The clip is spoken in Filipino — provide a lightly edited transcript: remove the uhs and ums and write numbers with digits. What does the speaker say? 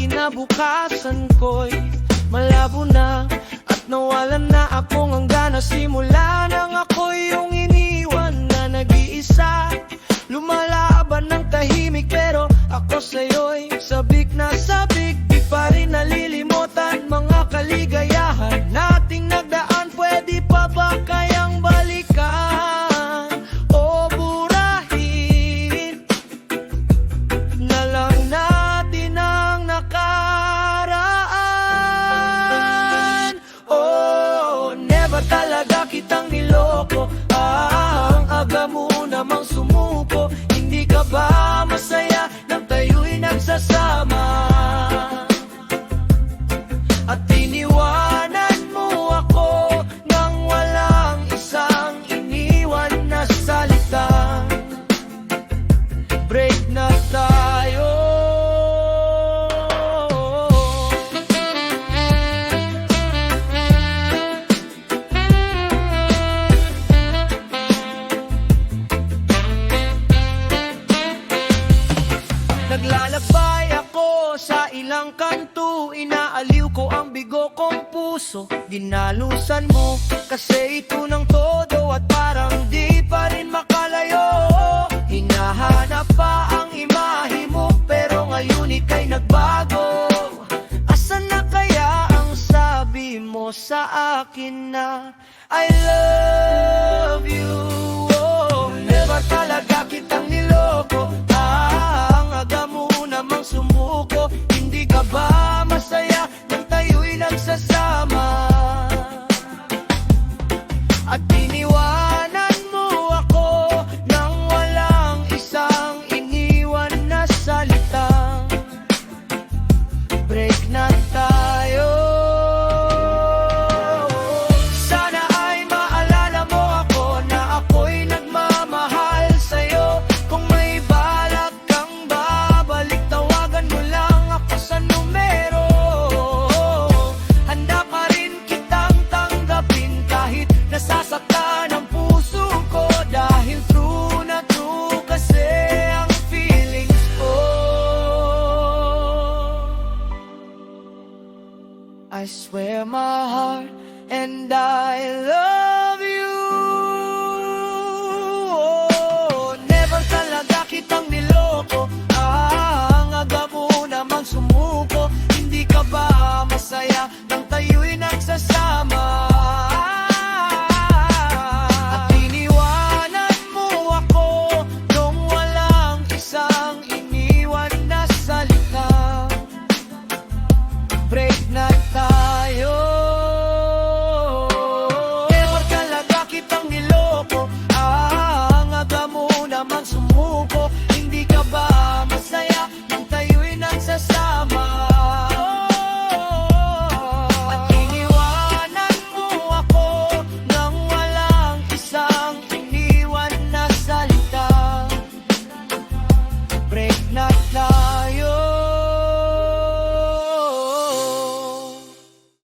kinabukasan ko'y malabo na at nawalan na akong hanggan. Simula nang ako'y yung iniwan na nag-iisa, lumalaban ng tahimik pero ako sa'yo'y sabik na sabik. Di pa rin nalilimutan mga kaligayahan nating nagdaan. Pwede pa ba kayang balikan o burahin na lang natin ang nakaraan? Oh, never talaga kitang niloko. Ang aga mo namang sumuko. Hindi ka ba masaya nang tayo'y nagsasama? At iniwanan mo ako nang walang isang iniwan na salita. Break na tayo. Naglalakbay ako sa ilang kanto, inaaliw ko ang bigo kong puso. Dinalusan mo kasi ito ng todo at parang di pa rin makalayo. Hinahanap pa ang imahe mo pero ngayon ika'y nagbago. Asan na kaya ang sabi mo sa akin na I love you? Oh, never talaga kitang niloko. Ang aga mo namang sumuko. Hindi ka ba masaya nang tayo'y nagsasama? At iniwanan mo ako nang walang isang iniwan na salita. Break na tayo. Sana ay maalala mo ako na ako'y nagmamahal sa'yo. Kung may balak kang babalik, tawagan mo lang ako sa numero. Handa pa rin kitang tanggapin kahit nasasaktan ang puso ko. Dahil true na true kasi ang feelings ko. I swear my heart and I love you. Oh, never talaga kitang niloko.